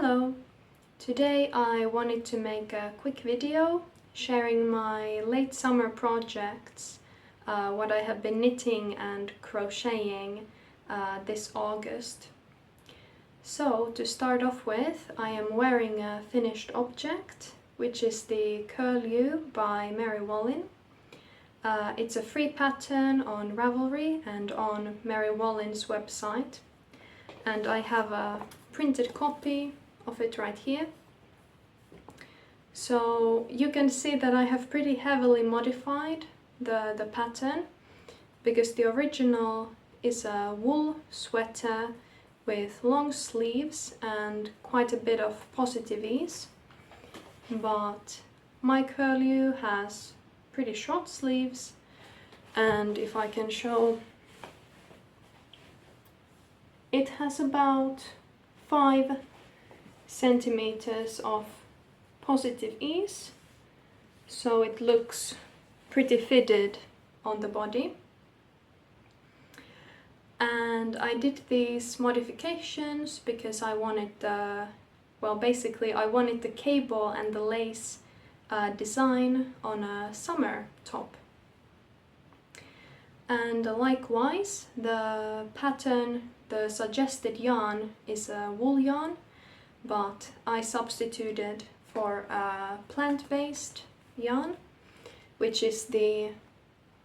Hello! Today I wanted to make a quick video sharing my late summer projects, what I have been knitting and crocheting this August. So to start off with, I am wearing a finished object, which is the Curlew by Mary Wallin. It's a free pattern on Ravelry and on Mary Wallin's website, and I have a printed copy of it right here. So you can see that I have pretty heavily modified the pattern, because the original is a wool sweater with long sleeves and quite a bit of positive ease, but my Curlew has pretty short sleeves, and if I can show, it has about 5 centimeters of positive ease, so it looks pretty fitted on the body. And I did these modifications because I wanted basically I wanted the cable and the lace design on a summer top. And likewise, the pattern, the suggested yarn is a wool yarn, but I substituted for a plant-based yarn, which is the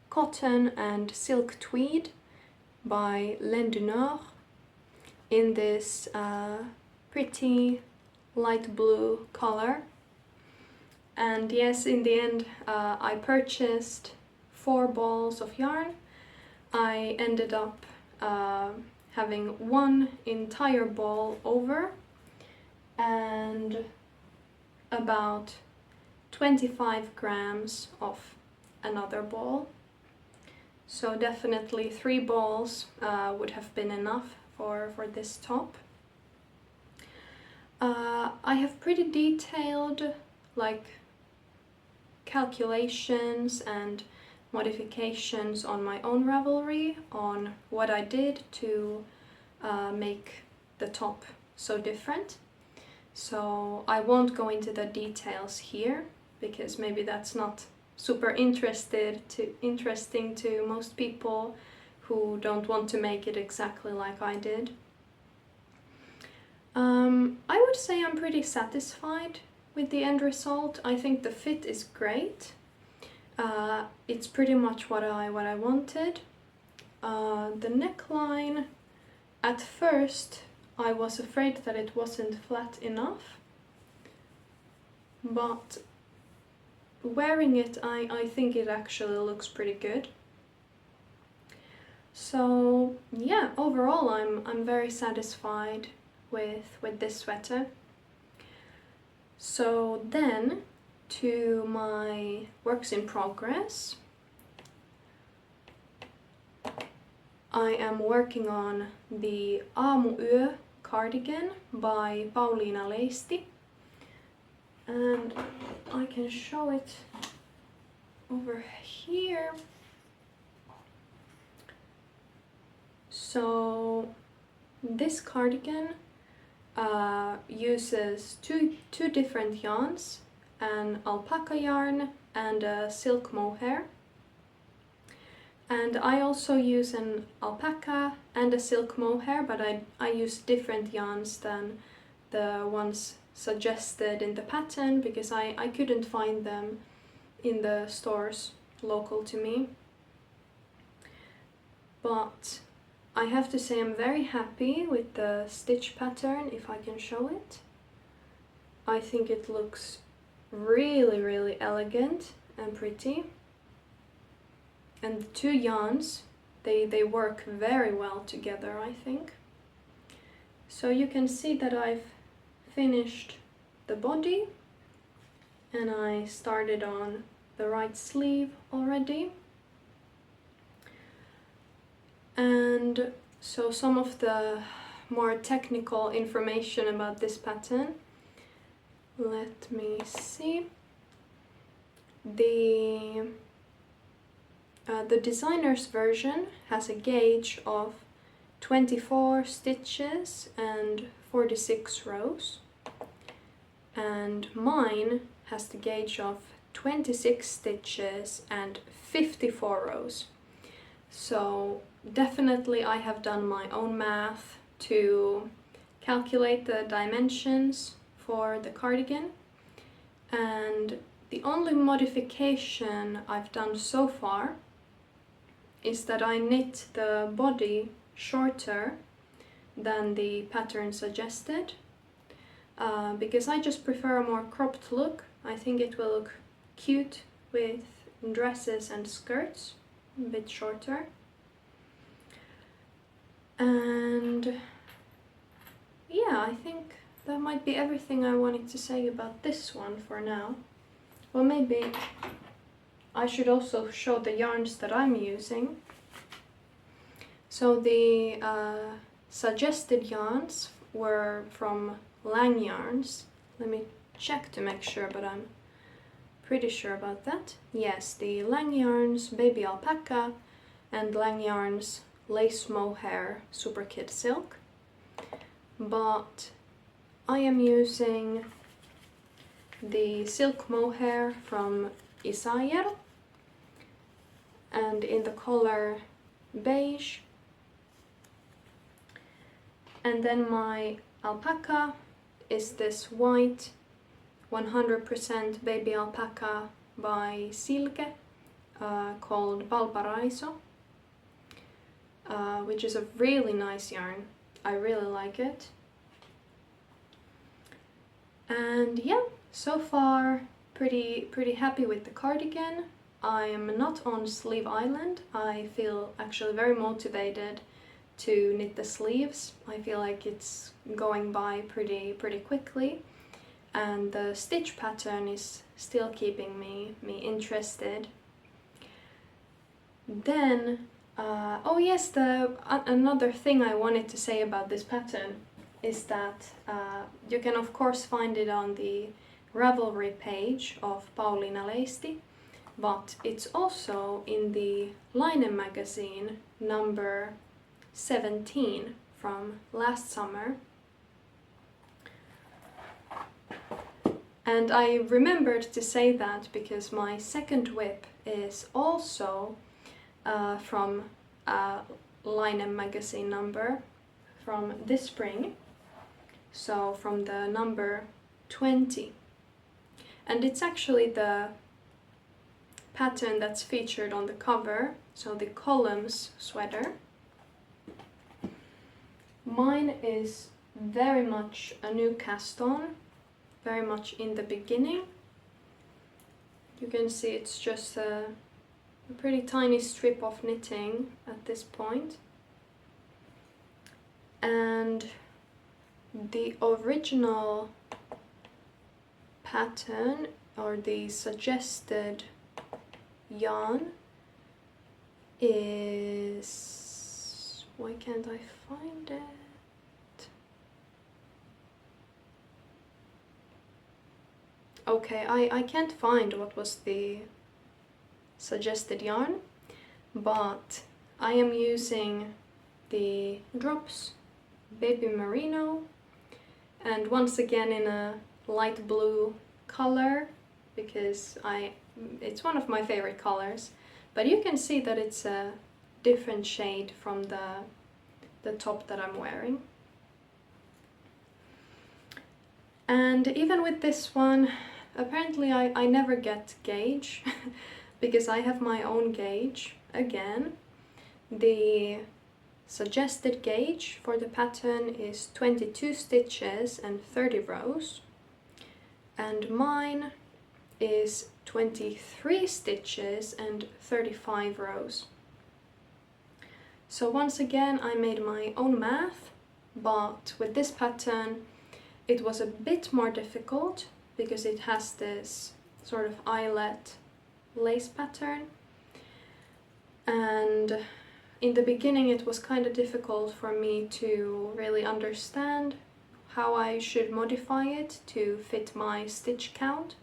cotton and silk tweed by Laine du Nord in this pretty light blue color. And yes, in the end I purchased 4 balls of yarn. I ended up having 1 entire ball over and about 25 grams of another ball. So definitely 3 balls would have been enough for this top. I have pretty detailed calculations and modifications on my own Ravelry on what I did to make the top so different. So I won't go into the details here, because maybe that's not super interesting to most people who don't want to make it exactly like I did. I would say I'm pretty satisfied with the end result. I think the fit is great. It's pretty much what I wanted. The neckline, at first I was afraid that it wasn't flat enough, but wearing it I think it actually looks pretty good. So yeah, overall I'm very satisfied with this sweater. So then to my works in progress. I am working on the Aamuyö cardigan by Pauliina Leisti, and I can show it over here. So this cardigan uses two different yarns, an alpaca yarn and a silk mohair. And I also use an alpaca and a silk mohair, but I use different yarns than the ones suggested in the pattern, because I couldn't find them in the stores local to me. But I have to say I'm very happy with the stitch pattern, if I can show it. I think it looks really elegant and pretty. And the 2 yarns, they work very well together, I think. So you can see that I've finished the body, and I started on the right sleeve already. And so some of the more technical information about this pattern. Let me see. The designer's version has a gauge of 24 stitches and 46 rows. and mine has the gauge of 26 stitches and 54 rows. So definitely I have done my own math to calculate the dimensions for the cardigan, and the only modification I've done so far is that I knit the body shorter than the pattern suggested, because I just prefer a more cropped look. I think it will look cute with dresses and skirts, a bit shorter. And yeah, I think that might be everything I wanted to say about this one for now. Well, maybe I should also show the yarns that I'm using. So the suggested yarns were from Lang Yarns. Let me check to make sure, but I'm pretty sure about that. Yes, the Lang Yarns Baby Alpaca and Lang Yarns Lace Mohair Super Kid Silk. But I am using the Silk Mohair from Isayer, and in the color beige. And then my alpaca is this white 100% baby alpaca by Silke, called Valparaiso, which is a really nice yarn. I really like it. And yeah, so far pretty happy with the cardigan. I am not on Sleeve Island. I feel actually very motivated to knit the sleeves. I feel like it's going by pretty quickly, and the stitch pattern is still keeping me interested. Then oh yes, another thing I wanted to say about this pattern is that you can of course find it on the Ravelry page of Pauliina Leisti, but it's also in the Line magazine number 17 from last summer. And I remembered to say that because my second whip is also from a Line magazine number from this spring, so from the number 20. And it's actually the pattern that's featured on the cover, so the columns sweater. Mine is very much a new cast on, very much in the beginning. You can see it's just a pretty tiny strip of knitting at this point. And the original pattern, or the suggested yarn, is... why can't I find it? Okay, I can't find what was the suggested yarn, but I am using the Drops Baby Merino, and once again in a light blue color, because it's one of my favorite colors, but you can see that it's a different shade from the top that I'm wearing. And even with this one, apparently I never get gauge because I have my own gauge again. The suggested gauge for the pattern is 22 stitches and 30 rows, and mine is 23 stitches and 35 rows. So once again I made my own math, but with this pattern it was a bit more difficult because it has this sort of eyelet lace pattern, and in the beginning it was kind of difficult for me to really understand how I should modify it to fit my stitch count.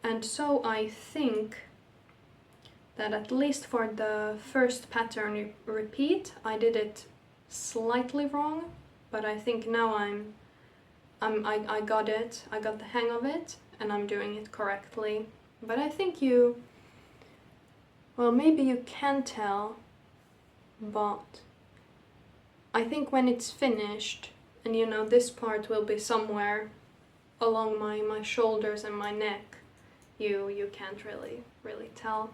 And so I think that at least for the first pattern repeat I did it slightly wrong, but I think now I'm I got it, I got the hang of it, and I'm doing it correctly. But I think well, maybe you can tell, but I think when it's finished, and you know, this part will be somewhere along my shoulders and my neck, you can't really tell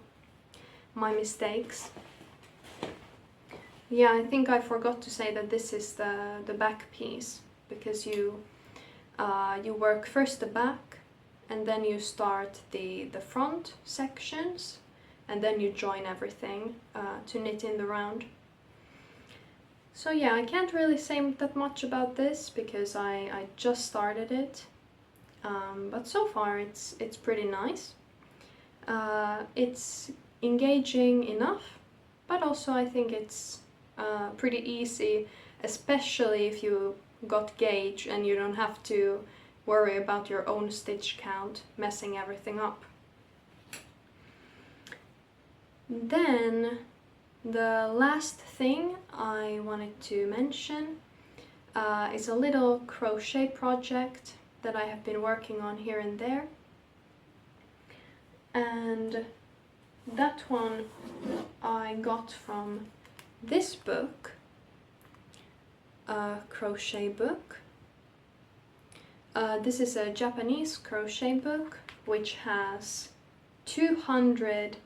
my mistakes. Yeah, I think I forgot to say that this is the back piece, because you work first the back, and then you start the front sections, and then you join everything to knit in the round. So yeah, I can't really say that much about this because I just started it, but so far it's pretty nice. It's engaging enough, but also I think it's pretty easy, especially if you got gauge and you don't have to worry about your own stitch count messing everything up. Then the last thing I wanted to mention is a little crochet project that I have been working on here and there, and that one I got from this book, a crochet book. This is a Japanese crochet book which has 200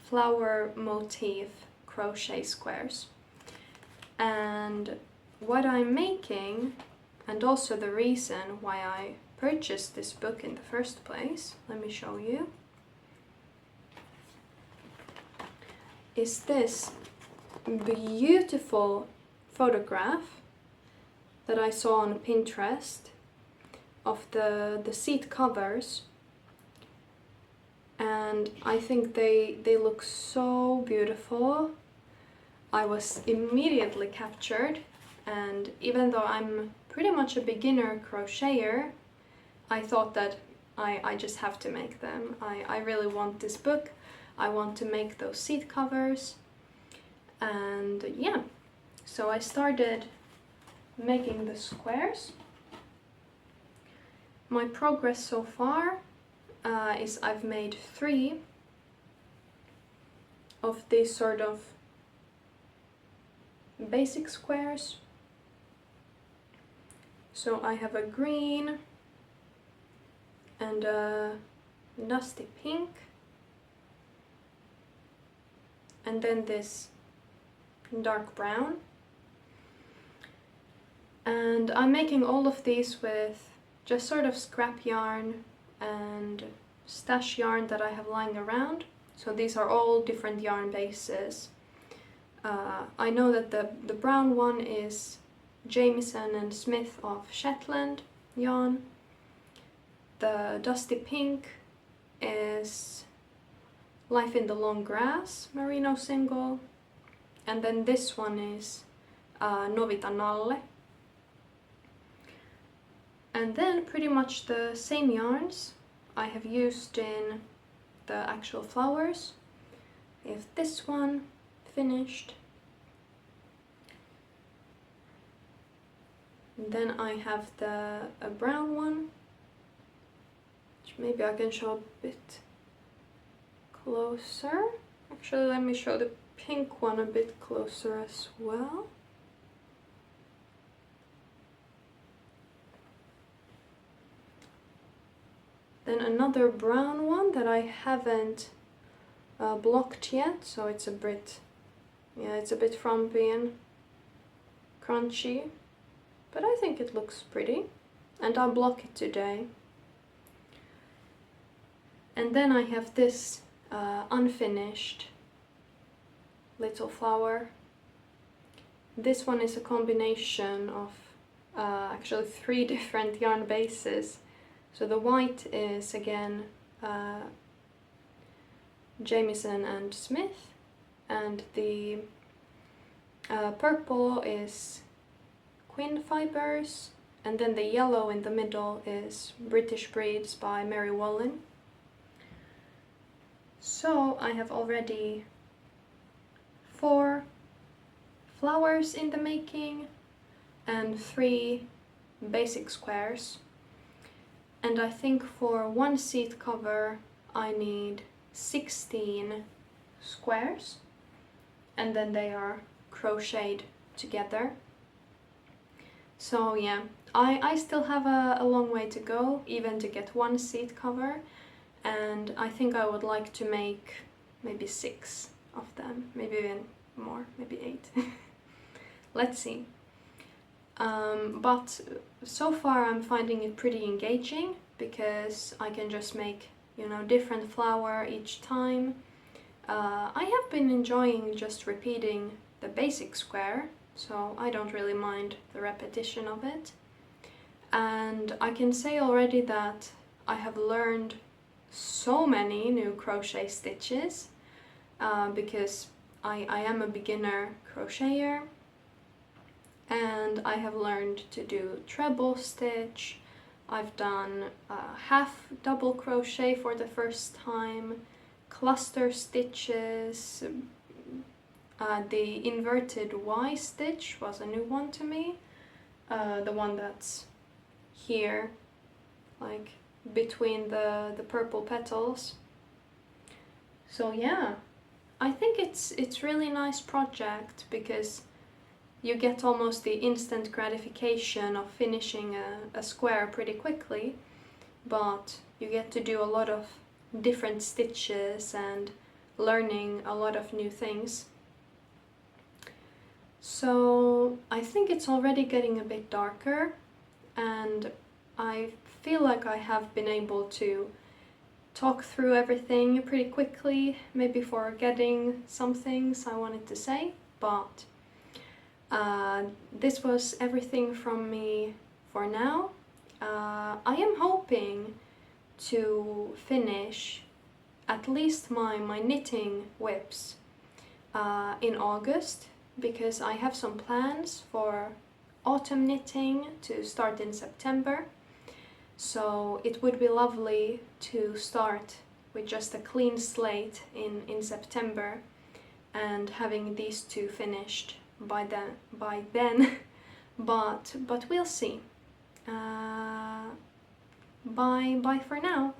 flower motif crochet squares. And what I'm making, and also the reason why I purchased this book in the first place, let me show you, is this beautiful photograph that I saw on Pinterest of the seat covers, and I think they look so beautiful. I was immediately captured, and even though I'm pretty much a beginner crocheter, I thought that I just have to make them. I really want this book. I want to make those seat covers, and yeah, so I started making the squares. My progress so far is I've made 3 of these sort of basic squares. So I have a green and a dusty pink, and then this dark brown. And I'm making all of these with just sort of scrap yarn and stash yarn that I have lying around. So these are all different yarn bases. I know that the brown one is Jamieson and Smith of Shetland yarn. The dusty pink is Life in the Long Grass merino single, and then this one is Novita Nalle. And then pretty much the same yarns I have used in the actual flowers. We have this one finished. And then I have a brown one, which maybe I can show a bit closer. Actually, let me show the pink one a bit closer as well. Then another brown one that I haven't blocked yet, so it's a bit, yeah, it's a bit frumpy and crunchy, but I think it looks pretty, and I'll block it today. And then I have this unfinished little flower. This one is a combination of actually 3 different yarn bases. So the white is again Jamieson and Smith, and the purple is Quinn Fibers, and then the yellow in the middle is British Breeds by Mary Wallen. So I have already 4 flowers in the making and 3 basic squares, and I think for one seat cover I need 16 squares, and then they are crocheted together. So yeah, I still have a long way to go even to get one seat cover, and I think I would like to make maybe 6 of them, maybe even more, maybe 8. Let's see. But so far I'm finding it pretty engaging because I can just make, you know, different flower each time. I have been enjoying just repeating the basic square, so I don't really mind the repetition of it. And I can say already that I have learned so many new crochet stitches because I am a beginner crocheter, and I have learned to do treble stitch. I've done half double crochet for the first time, cluster stitches, the inverted Y stitch was a new one to me, the one that's here, like between the purple petals. So yeah, I think it's really nice project because you get almost the instant gratification of finishing a square pretty quickly, but you get to do a lot of different stitches and learning a lot of new things. So I think it's already getting a bit darker, and I feel like I have been able to talk through everything pretty quickly, maybe forgetting some things I wanted to say, but this was everything from me for now. I am hoping to finish at least my knitting whips in August, because I have some plans for autumn knitting to start in September. So it would be lovely to start with just a clean slate in September and having these two finished by then. but we'll see. Bye for now.